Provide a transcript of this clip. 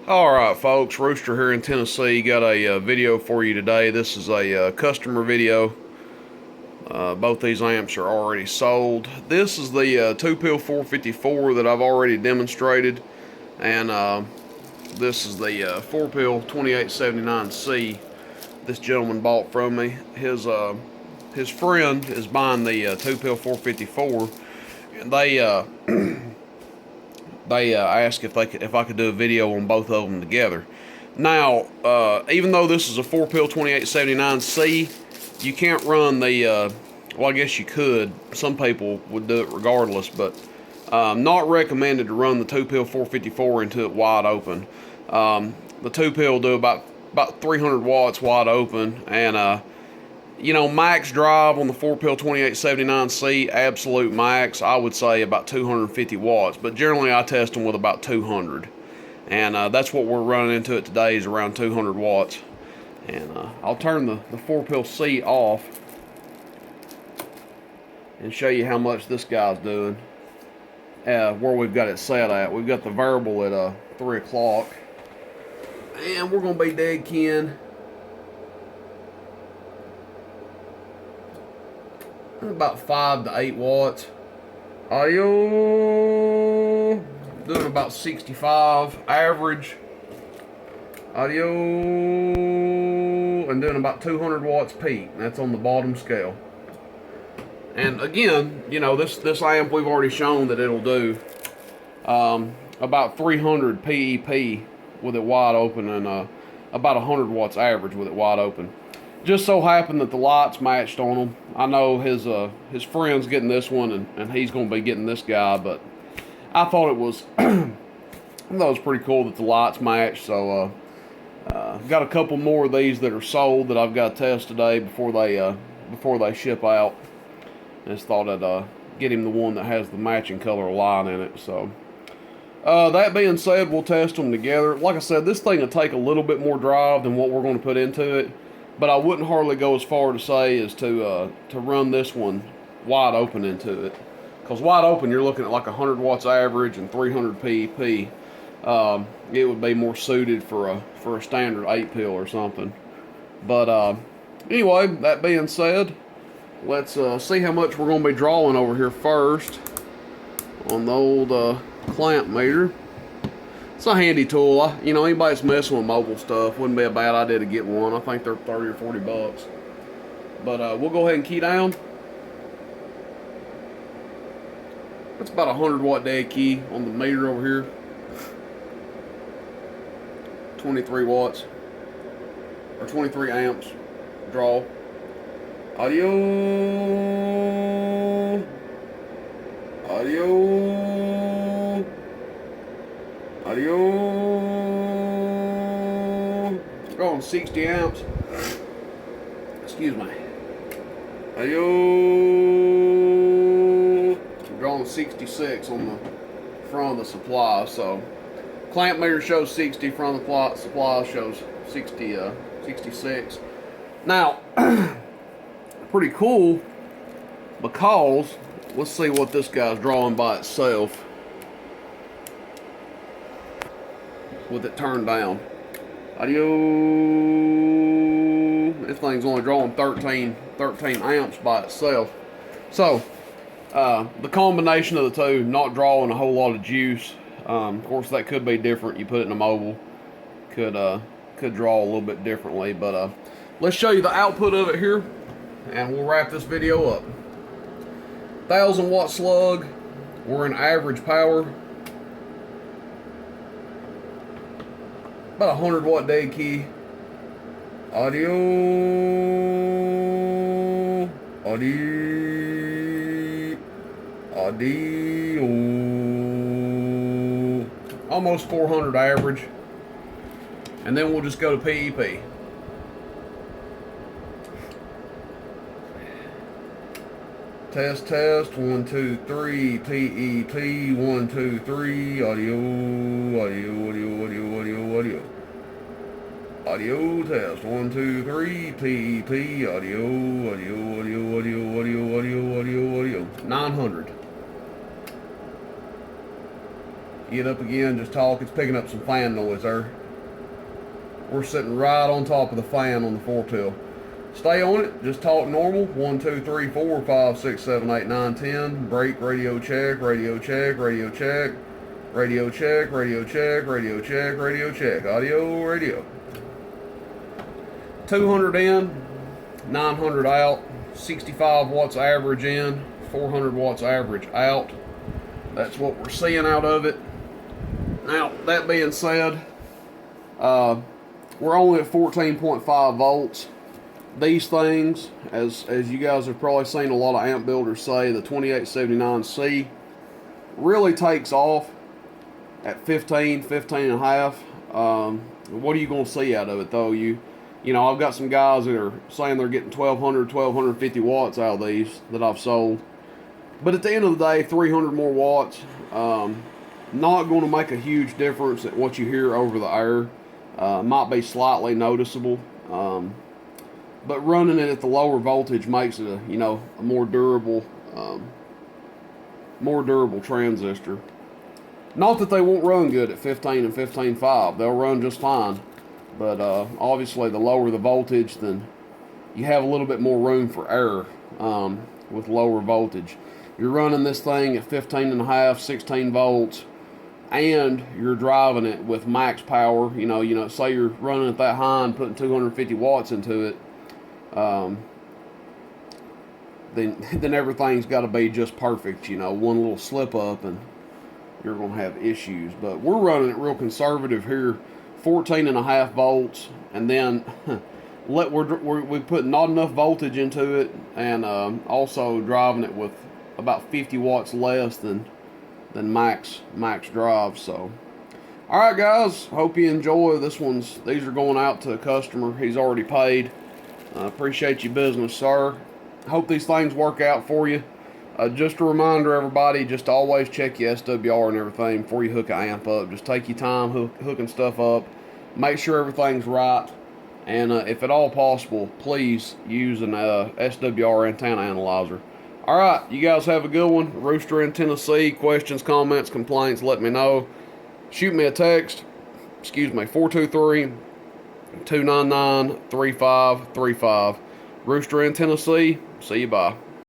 Alright folks, Rooster here in Tennessee. Got a video for you today. This is a customer video. Both these amps are already sold. This is the HG-454 that I've already demonstrated, and this is the 4-pill 2879C this gentleman bought from me. His friend is buying the 2-pill 454, and they asked if I could do a video on both of them together. Now, even though this is a 4-pill 2879C, you can't run the, well, I guess you could. Some people would do it regardless, but not recommended to run the 2-pill 454 into it wide open. The 2-pill will do about 300 watts wide open, and you know, max drive on the 4-pill 2879C, absolute max, I would say about 250 watts. But generally, I test them with about 200. And that's what we're running into it today, is around 200 watts. And I'll turn the 4-pill C off and show you how much this guy's doing. Where we've got it set at. We've got the variable at 3 o'clock. And we're going to be dead kin. About 5 to 8 watts. Audio doing about 65 average. Audio and doing about 200 watts peak. That's on the bottom scale. And again, you know, this amp we've already shown that it'll do about 300 PEP with it wide open, and about 100 watts average with it wide open. Just so happened that the lights matched on them. I know his friend's getting this one, and he's going to be getting this guy, but I thought it was pretty cool that the lights matched. So got a couple more of these that are sold that I've got to test today before they ship out. I just thought I'd get him the one that has the matching color line in it. So that being said, we'll test them together. Like I said, this thing will take a little bit more drive than what we're going to put into it. But I wouldn't hardly go as far to say as to run this one wide open into it. Because wide open, you're looking at like 100 watts average and 300 PEP. It would be more suited for a standard 8-pill or something. But anyway, that being said, let's see how much we're going to be drawing over here first on the old clamp meter. It's a handy tool. You know, anybody that's messing with mobile stuff, wouldn't be a bad idea to get one. I think they're 30 or 40 bucks. But we'll go ahead and key down. That's about a 100 watt dead key on the meter over here. 23 watts. Or 23 amps draw. Audio. Audio. Audio. Drawing 60 amps. Excuse me. Audio. Drawing 66 on the front of the supply. So clamp meter shows 60, front of the supply shows 66. Now, pretty cool, because let's see what this guy's drawing by itself with it turned down. Audio. This thing's only drawing 13 amps by itself. So the combination of the two, not drawing a whole lot of juice. Of course, that could be different. You put it in a mobile, could draw a little bit differently. But let's show you the output of it here, and we'll wrap this video up. 1,000 watt slug. We're in average power. About 100 watt dead key. Audio. Audio. Audio. Almost 400 average. And then we'll just go to PEP. Test, 1, 2, 3, PEP, 1, 2, 3, audio, audio, test, 1, 2, 3, PEP, audio, 900. Get up again, just talk. It's picking up some fan noise there. We're sitting right on top of the fan on the 4-till. Stay on it, just talk normal. 1, 2, 3, 4, 5, 6, 7, 8, 9, 10. Brake, radio check, radio check, radio check, radio check, radio check, radio check, radio check. Audio, radio. 200 in, 900 out, 65 watts average in, 400 watts average out. That's what we're seeing out of it. Now, that being said, we're only at 14.5 volts. These things, as you guys have probably seen a lot of amp builders say, the 2879C really takes off at 15 and a half. What are you going to see out of it though? You know, I've got some guys that are saying they're getting 1250 watts out of these that I've sold. But at the end of the day, 300 more watts, not going to make a huge difference at what you hear over the air. Might be slightly noticeable. But running it at the lower voltage makes it a more durable transistor. Not that they won't run good at 15 and 15.5. They'll run just fine. But obviously the lower the voltage, then you have a little bit more room for error with lower voltage. You're running this thing at 15 and a half, 16 volts, and you're driving it with max power. You know, say you're running at that high and putting 250 watts into it. Then everything's got to be just perfect. One little slip up and you're going to have issues. But we're running it real conservative here, 14 and a half volts, and then we put not enough voltage into it, and also driving it with about 50 watts less than max drive. So, all right, guys, hope you enjoy this. These are going out to a customer. He's already paid. Appreciate your business, sir. Hope these things work out for you. Just a reminder, everybody, just to always check your SWR and everything before you hook an amp up. Just take your time hooking stuff up. Make sure everything's right. And if at all possible, please use an SWR antenna analyzer. All right, you guys have a good one. Rooster in Tennessee. Questions, comments, complaints, let me know. Shoot me a text. 423-299-3535. Rooster in Tennessee. See you, bye.